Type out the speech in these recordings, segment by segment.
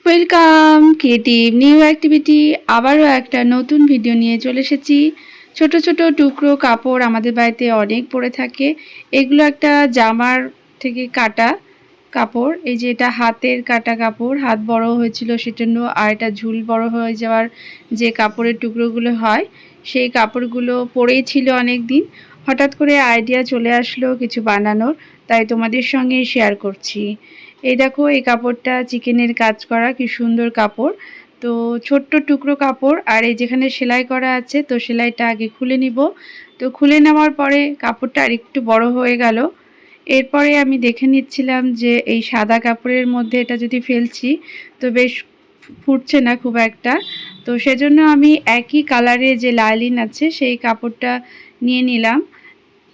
Welcome creative new activity. আবারও একটা নতুন ভিডিও নিয়ে চলে এসেছি। ছোট ছোট টুকরো কাপড় আমাদের বাড়িতে অনেক পড়ে থাকে। এগুলো একটা জামার থেকে কাটা কাপড়। এই যে এটা হাতের কাটা কাপড়, হাত বড় হয়েছিল সেজন্য, আর এটা ঝুল বড় হয়ে যাওয়ার যে কাপড়ের টুকরোগুলো হয় সেই কাপড়গুলো পরেই ছিল অনেক দিন। হঠাৎ করে আইডিয়া চলে আসলো কিছু বানানোর, তাই তোমাদের সঙ্গে শেয়ার করছি। এই দেখো, এই কাপড়টা চিকেনের কাজ করা, কি সুন্দর কাপড়। তো ছোট্ট টুকরো কাপড়, আর এই যেখানে সেলাই করা আছে, তো সেলাইটা আগে খুলে নিব। তো খুলে নেওয়ার পরে কাপড়টা আরেকটু বড় হয়ে গেল। এরপরে আমি দেখে নিচ্ছিলাম যে এই সাদা কাপড়ের মধ্যে এটা যদি ফেলছি তো বেশ ফুটছে না খুব একটা। তো সেজন্য আমি একই কালারে যে লাইলিন আছে সেই কাপড়টা নিয়ে নিলাম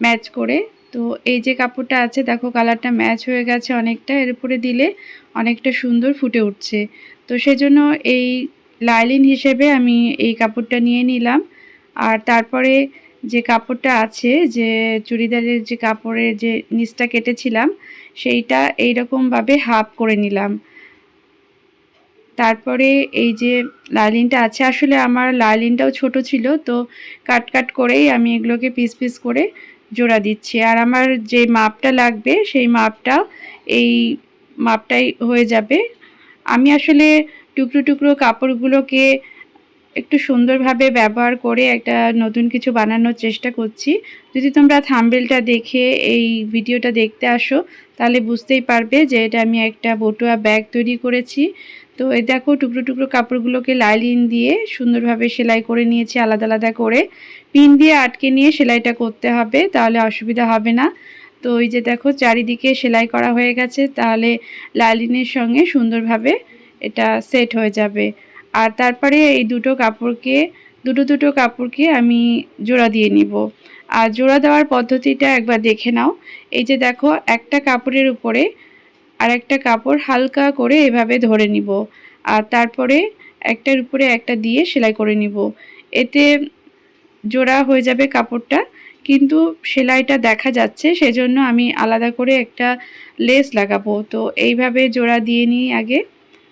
ম্যাচ করে। তো এই যে কাপড়টা আছে দেখো, কালারটা ম্যাচ হয়ে গেছে অনেকটা, এর উপরে দিলে অনেকটা সুন্দর ফুটে উঠছে। তো সেজন্য এই লাইলিন হিসেবে আমি এই কাপড়টা নিয়ে নিলাম। আর তারপরে যে কাপড়টা আছে, যে চুড়িদারের যে কাপড়ের যে নিচটা কেটেছিলাম, সেইটা এইরকমভাবে হাফ করে নিলাম। তারপরে এই যে লাইলিনটা আছে, আসলে আমার লাইলিনটাও ছোট ছিল, তো কাট করেই আমি এগুলোকে পিস পিস করে জোড়া দিচ্ছি। আর আমার যে মাপটা লাগবে সেই মাপটা এই মাপটাই হয়ে যাবে। আমি আসলে টুকরো টুকরো কাপড়গুলোকে একটু সুন্দরভাবে ব্যবহার করে একটা নতুন কিছু বানানোর চেষ্টা করছি। যদি তোমরা থাম্বনেলটা দেখে এই ভিডিওটা দেখতে আসো তাহলে বুঝতেই পারবে যে এটা আমি একটা বটুয়া ব্যাগ তৈরি করেছি। তো এই দেখো, টুকরো টুকরো কাপড়গুলোকে লাইলিন দিয়ে সুন্দরভাবে সেলাই করে নিয়েছি, আলাদা আলাদা করে পিন দিয়ে আটকে নিয়ে সেলাইটা করতে হবে, তাহলে অসুবিধা হবে না। তো এই যে দেখো, চারিদিকে সেলাই করা হয়ে গেছে, তাহলে লাইলিনের সঙ্গে সুন্দরভাবে এটা সেট হয়ে যাবে। আর তারপরে এই দুটো কাপড়কে আমি জোড়া দিয়ে নিব। আর জোড়া দেওয়ার পদ্ধতিটা একবার দেখে নাও। এই যে দেখো, একটা কাপড়ের উপরে আর একটা কাপড় হালকা করে এভাবে ধরে নিব, আর তারপরে একটার উপরে একটা দিয়ে সেলাই করে নিব। এতে জোড়া হয়ে যাবে কাপড়টা, কিন্তু সেলাইটা দেখা যাচ্ছে, সেজন্য আমি আলাদা করে একটা লেস লাগাবো। তো এইভাবে জোড়া দিয়ে নিই আগে,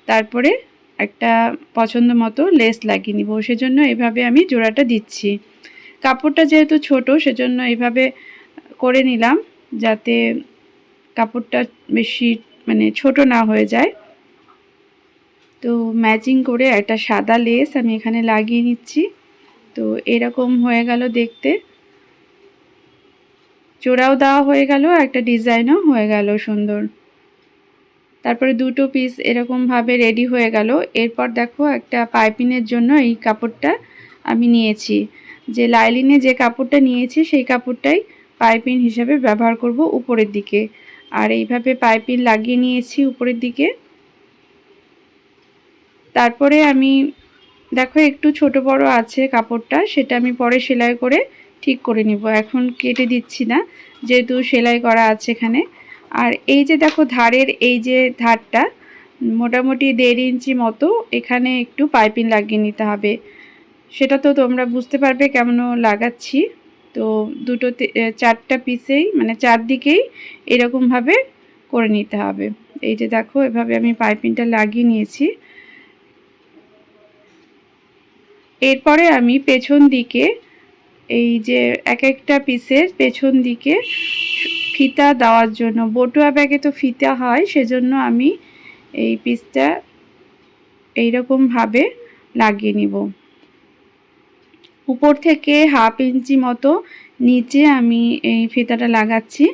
তারপরে একটা পছন্দ মতো লেস লাগিয়ে নিব। সেজন্য এভাবে আমি জোড়াটা দিচ্ছি। কাপড়টা যেহেতু ছোট সেজন্য এইভাবে করে নিলাম, যাতে কাপড়টা বেশি ছোট না হয়ে যায়। তো ম্যাচিং করে একটা সাদা লেস আমি এখানে লাগিয়ে নিচ্ছি। তো এরকম হয়ে গেল দেখতে, জোড়াও দেওয়া হয়ে গেল, একটা ডিজাইনও হয়ে গেল সুন্দর। তারপরে দুটো পিস এরকমভাবে রেডি হয়ে গেল। এরপর দেখো, একটা পাইপিংয়ের জন্য এই কাপড়টা আমি নিয়েছি। যে লাইলিনে যে কাপড়টা নিয়েছি সেই কাপড়টাই পাইপিং হিসাবে ব্যবহার করব উপরের দিকে। আর এইভাবে পাইপিং লাগিয়ে নিয়েছি উপরের দিকে। তারপরে আমি দেখো, একটু ছোট বড় আছে কাপড়টা, সেটা আমি পরে সেলাই করে ঠিক করে নিব, এখন কেটে দিচ্ছি না যেহেতু সেলাই করা আছে এখানে। আর এই যে দেখো, ধারের এই যে ধারটা মোটামুটি 1.5 ইঞ্চি মতো এখানে একটু পাইপিং লাগিয়ে নিতে হবে। সেটা তো তোমরা বুঝতে পারবে কেমন লাগাচ্ছি। তো চারটা পিসেই চারদিকেই এরকমভাবে করে নিতে হবে। এই যে দেখো, এভাবে আমি পাইপিংটা লাগিয়ে নিয়েছি। এরপরে আমি পেছন দিকে এই যে এক একটা পিসের পেছন দিকে ফিতা দেওয়ার জন্য, বটুয়া ব্যাগে তো ফিতা হয়, সেজন্য আমি এই পিসটা এইরকমভাবে লাগিয়ে নিব। উপর থেকে 1/2 ইঞ্চি মতো নিচে আমি এই ফিতাটা লাগাচ্ছি,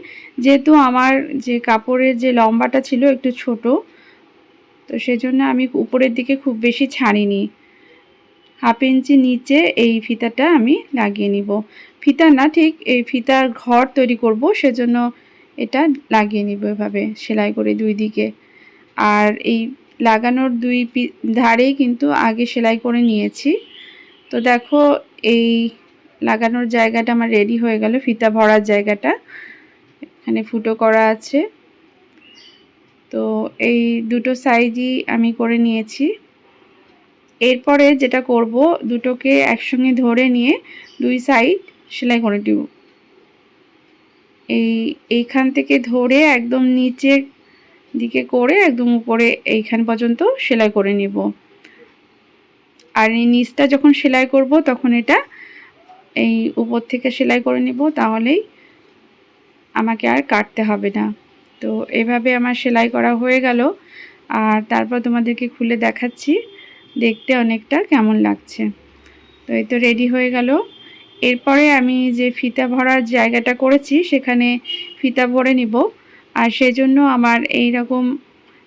যেহেতু আমার যে কাপড়ের যে লম্বাটা ছিল একটু ছোট, তো সেজন্য আমি উপরের দিকে খুব বেশি ছাড়িনি। 1/2 ইঞ্চি নিচে এই ফিতাটা আমি লাগিয়ে নিব। ফিতা না, ঠিক এই ফিতার ঘর তৈরি করব, সেজন্য এটা লাগিয়ে নিব এভাবে সেলাই করে দুই দিকে। আর এই লাগানোর ধারেই কিন্তু আগে সেলাই করে নিয়েছি। তো দেখো, এই লাগানোর জায়গাটা আমার রেডি হয়ে গেল, ফিতা ভরার জায়গাটা এখানে ফুটো করা আছে। তো এই দুটো সাইজই আমি করে নিয়েছি। এরপরে যেটা করব, দুটোকে একসঙ্গে ধরে নিয়ে দুই সাইড সেলাই করে দিব। এইখান থেকে ধরে একদম নিচে দিকে করে একদম উপরে এইখান পর্যন্ত সেলাই করে নিব। আর এই নিচটা যখন সেলাই করব তখন এটা এই উপর থেকে সেলাই করে নিব, তাহলেই আমাকে আর কাটতে হবে না। তো এভাবে আমার সেলাই করা হয়ে গেল। আর তারপর তোমাদেরকে খুলে দেখাচ্ছি দেখতে অনেকটা কেমন লাগছে। তো এই তো রেডি হয়ে গেল। এরপরে আমি যে ফিতা ভরার জায়গাটা করেছি সেখানে ফিতা ভরে নিব। আর সেজন্য আমার এই রকম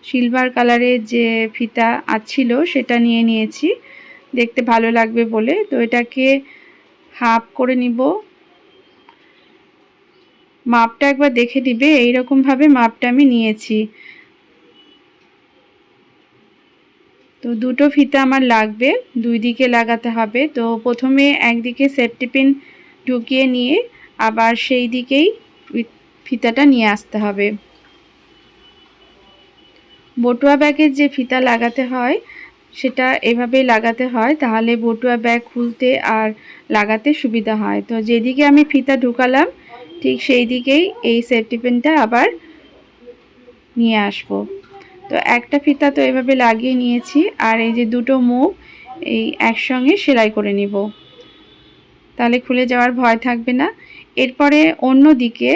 সিলভার কালারের যে ফিতা ছিল সেটা নিয়ে নিয়েছি দেখতে ভালো লাগবে বলে। তো এটাকে হাফ করে নিব। মাপটা একবার দেখে দিবে, এইরকমভাবে মাপটা আমি নিয়েছি। তো দুটো ফিতা আমার লাগবে, দুই দিকে লাগাতে হবে। তো প্রথমে একদিকে সেফটি পিন ঢুকিয়ে নিয়ে আবার সেই দিকেই ফিতাটা নিয়ে আসতে হবে। বটুয়া ব্যাগের যে ফিতা লাগাতে হয় সেটা এভাবেই লাগাতে হয়, তাহলে বটুয়া ব্যাগ খুলতে আর লাগাতে সুবিধা হয়। তো যেদিকে আমি ফিতা ঢুকালাম ঠিক সেই দিকেই এই সেফটি পিনটা আবার নিয়ে আসব। তো একটা ফিতা তো এভাবে লাগিয়ে নিয়েছি, আর এই যে দুটো মুখ এই একসঙ্গে সেলাই করে নিব, তাহলে খুলে যাওয়ার ভয় থাকবে না। এরপরে অন্য দিকে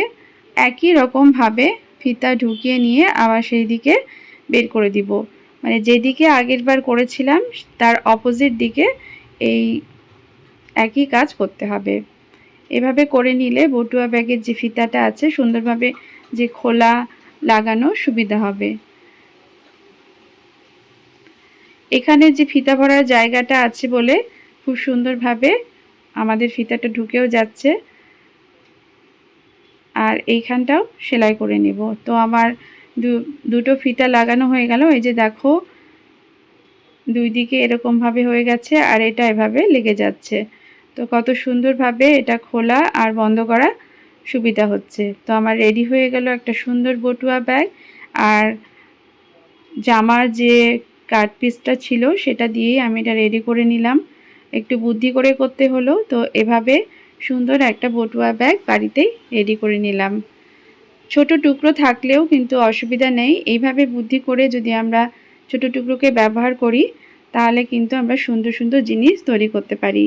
একই রকমভাবে ফিতা ঢুকিয়ে নিয়ে আবার সেই দিকে বের করে দিব, মানে যেদিকে আগের বার করেছিলাম তার অপোজিট দিকে এই একই কাজ করতে হবে। এভাবে করে নিলে বটুয়া ব্যাগের যে ফিতাটা আছে সুন্দরভাবে যে খোলা লাগানো সুবিধা হবে। এখানে যে ফিতা ভরার জায়গাটা আছে বলে খুব সুন্দরভাবে আমাদের ফিতাটা ঢুকেও যাচ্ছে, আর এইখানটাও সেলাই করে নেব। তো আমার দুটো ফিতা লাগানো হয়ে গেল। এই যে দেখো দুই দিকে এরকমভাবে হয়ে গেছে আর এটা এভাবে লেগে যাচ্ছে। তো কত সুন্দরভাবে এটা খোলা আর বন্ধ করা সুবিধা হচ্ছে। তো আমার রেডি হয়ে গেল একটা সুন্দর বটুয়া ব্যাগ। আর জামার যে কাট পিসটা ছিল সেটা দিয়েই আমি এটা রেডি করে নিলাম, একটু বুদ্ধি করে করতে হলো। তো এভাবে সুন্দর একটা বটুয়া ব্যাগ বাড়িতেই রেডি করে নিলাম। ছোট টুকরো থাকলেও কিন্তু অসুবিধা নেই, এইভাবে বুদ্ধি করে যদি আমরা ছোট টুকরোকে ব্যবহার করি তাহলে কিন্তু আমরা সুন্দর সুন্দর জিনিস তৈরি করতে পারি।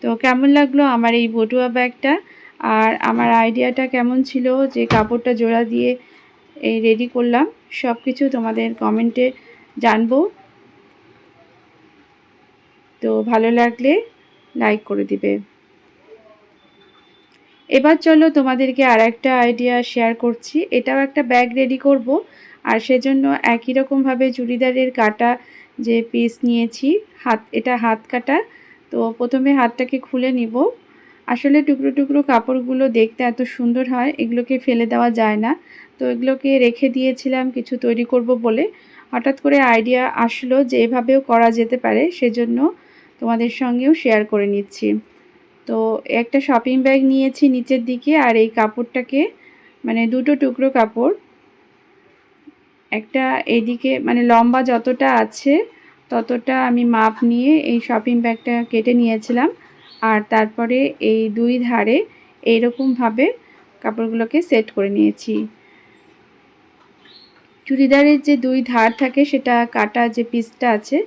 তো কেমন লাগলো আমার এই বটুয়া ব্যাগটা, আর আমার আইডিয়াটা কেমন ছিল যে কাপড়টা জোড়া দিয়ে এই রেডি করলাম, সব কিছু তোমাদের কমেন্টে জানবো। তো ভালো লাগলে লাইক করে দিবে। এবার চলো তোমাদেরকে আর একটা আইডিয়া শেয়ার করছি। এটাও একটা ব্যাগ রেডি করব, আর সেজন্য একই রকমভাবে চুড়িদারের কাটা যে পিস নিয়েছি, এটা হাত কাটা। তো প্রথমে হাতটাকে খুলে নিব। আসলে টুকরো টুকরো কাপড়গুলো দেখতে এত সুন্দর হয়, এগুলোকে ফেলে দেওয়া যায় না। তো এগুলোকে রেখে দিয়েছিলাম কিছু তৈরি করব বলে। হঠাৎ করে আইডিয়া আসলো যে এভাবেও করা যেতে পারে, সেজন্য তোমাদের সঙ্গেও শেয়ার করে নিচ্ছি। তো একটা শপিং ব্যাগ নিয়েছি নিচের দিকে, আর এই কাপড়টাকে মানে দুটো টুকরো কাপড়, একটা এইদিকে মানে লম্বা যতটা আছে ততটা আমি মাপ নিয়ে এই শপিং ব্যাগটা কেটে নিয়েছিলাম। আর তারপরে এই দুই ধারে এইরকমভাবে কাপড়গুলোকে সেট করে নিয়েছি। চুড়িদারের যে দুই ধার থাকে সেটা কাটা যে পিসটা আছে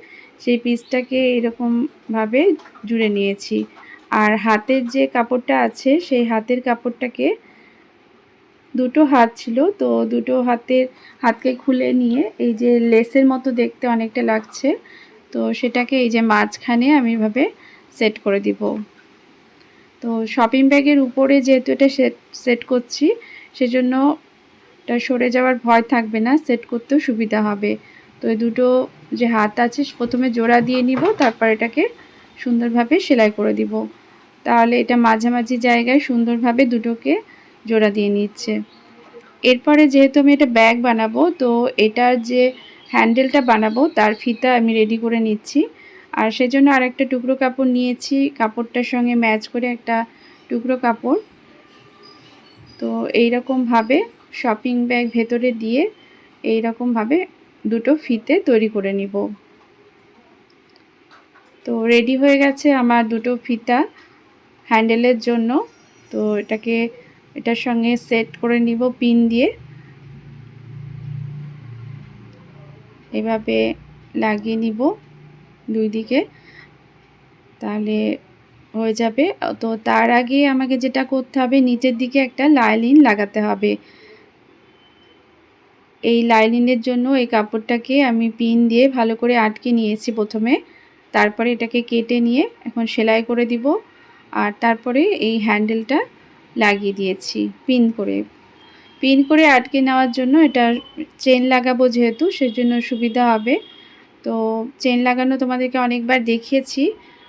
সেই পিসটাকে এরকমভাবে জুড়ে নিয়েছি। আর হাতের যে কাপড়টা আছে সেই হাতের কাপড়টাকে দুটো হাত ছিল, তো দুটো হাতকে খুলে নিয়ে এই যে লেসের মতো দেখতে অনেকটা লাগছে, তো সেটাকে এই যে মাঝখানে আমি এভাবে সেট করে দিব। তো শপিং ব্যাগের উপরে যেহেতু এটা সেট করছি সেজন্য এটা সরে যাওয়ার ভয় থাকবে না, সেট করতেও সুবিধা হবে। তো এই দুটো যে হাত আছে প্রথমে জোড়া দিয়ে নিব, তারপর এটাকে সুন্দরভাবে সেলাই করে দিব, তাহলে এটা মাঝামাঝি জায়গায় সুন্দরভাবে দুটোকে জোড়া দিয়ে নিচ্ছে। এরপরে যেহেতু আমি এটা ব্যাগ বানাবো, তো এটার যে হ্যান্ডেলটা বানাবো তার ফিতা আমি রেডি করে নিচ্ছি। আর সেজন্য আরেকটা টুকরো কাপড় নিয়েছি, কাপড়টার সঙ্গে ম্যাচ করে একটা টুকরো কাপড়। তো এইরকমভাবে শপিং ব্যাগ ভেতরে দিয়ে এইরকমভাবে দুটো ফিতে তৈরি করে নিব। তো রেডি হয়ে গেছে আমার দুটো ফিতা হ্যান্ডেলের জন্য। তো এটার সঙ্গে সেট করে নিব পিন দিয়ে। এভাবে লাগিয়ে নিব দুই দিকে, তাহলে হয়ে যাবে। তো তার আগে আমাকে যেটা করতে হবে, নিচের দিকে একটা লাইলিন লাগাতে হবে। এই লাইলিনের জন্য এই কাপড়টাকে আমি পিন দিয়ে ভালো করে আটকে নিয়েছি প্রথমে, তারপরে এটাকে কেটে নিয়ে এখন সেলাই করে দিব। আর তারপরে এই হ্যান্ডেলটা লাগিয়ে দিয়েছি পিন করে আটকে নেওয়ার জন্য। এটা চেন লাগাবো যেহেতু, সেজন্য সুবিধা হবে। তো চেন লাগানো তোমাদেরকে অনেকবার দেখিয়েছি,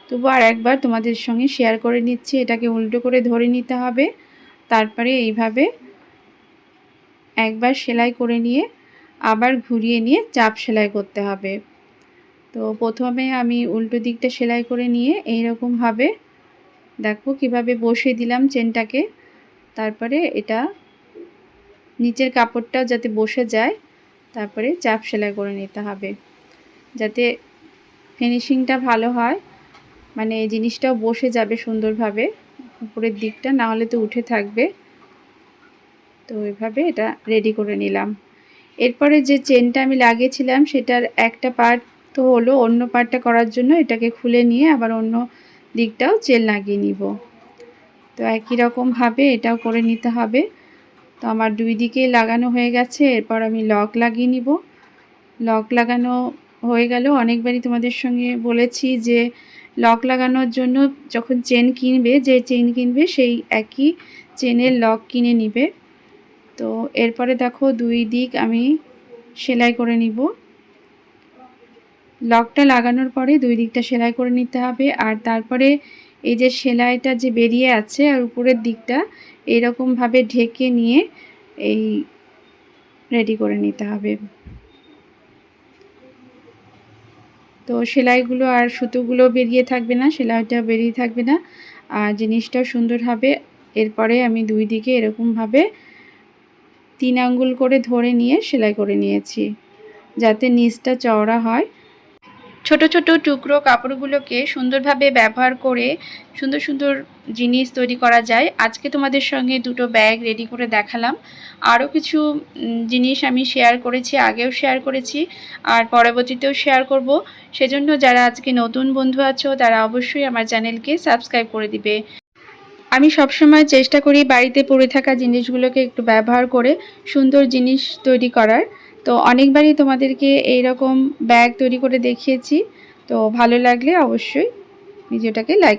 তবু আর একবার তোমাদের সঙ্গে শেয়ার করে নিচ্ছি। এটাকে উল্টো করে ধরে নিতে হবে, তারপরে এইভাবে একবার সেলাই করে নিয়ে আবার ঘুরিয়ে নিয়ে চাপ সেলাই করতে হবে। তো প্রথমে আমি উল্টো দিকটা সেলাই করে নিয়ে এইরকমভাবে দেখো কিভাবে বসিয়ে দিলাম চেনটাকে, তারপরে এটা নিচের কাপড়টাও যাতে বসে যায়, তারপরে চাপ সেলাই করে নিতে হবে যাতে ফিনিশিংটা ভালো হয়, মানে এই জিনিসটাও বসে যাবে সুন্দরভাবে উপরের দিকটা, না হলে তো উঠে থাকবে। তো এভাবে এটা রেডি করে নিলাম। এরপরে যে চেনটা আমি লাগিয়েছিলাম সেটার একটা পার্ট তো হলো, অন্য পার্টটা করার জন্য এটাকে খুলে নিয়ে আবার অন্য দিকটাও চেন লাগিয়ে নিব। তো একই রকমভাবে এটাও করে নিতে হবে। তো আমার দুই দিকেই লাগানো হয়ে গেছে। এরপর আমি লক লাগিয়ে নিব। লক লাগানো হয়ে গেল। অনেকবারই তোমাদের সঙ্গে বলেছি যে লক লাগানোর জন্য যখন চেন কিনবে, যে চেন কিনবে সেই একই চেনের লক কিনে নিবে। তো এরপরে দেখো দুই দিক আমি সেলাই করে নিব। লকটা লাগানোর পরে দুই দিকটা সেলাই করে নিতে হবে। আর তারপরে এই যে সেলাইটা যে বেরিয়ে আছে আর উপরের দিকটা এইরকমভাবে ঢেকে নিয়ে এই রেডি করে নিতে হবে। তো সেলাইগুলো আর সুতোগুলো বেরিয়ে থাকবে না, সেলাইটা বেরিয়ে থাকবে না, আর জিনিসটাও সুন্দর হবে। এরপরে আমি দুই দিকে এরকমভাবে 3 আঙ্গুল করে ধরে নিয়ে সেলাই করে নিয়েছি যাতে নিচটা চওড়া হয়। ছোট ছোট টুকরো কাপড়গুলোকে সুন্দরভাবে ব্যবহার করে সুন্দর সুন্দর জিনিস তৈরি করা যায়। আজকে তোমাদের সঙ্গে দুটো ব্যাগ রেডি করে দেখালাম। আরও কিছু জিনিস আমি শেয়ার করেছি, আগেও শেয়ার করেছি আর পরবর্তীতেও শেয়ার করব। সেজন্য যারা আজকে নতুন বন্ধু আছো তারা অবশ্যই আমার চ্যানেলকে সাবস্ক্রাইব করে দিবে। আমি সবসময় চেষ্টা করি বাড়িতে পড়ে থাকা জিনিসগুলোকে একটু ব্যবহার করে সুন্দর জিনিস তৈরি করার। তো অনেকবারই তোমাদেরকে এইরকম ব্যাগ তৈরি করে দেখিয়েছি। তো ভালো লাগলে অবশ্যই ভিডিওটাকে লাইক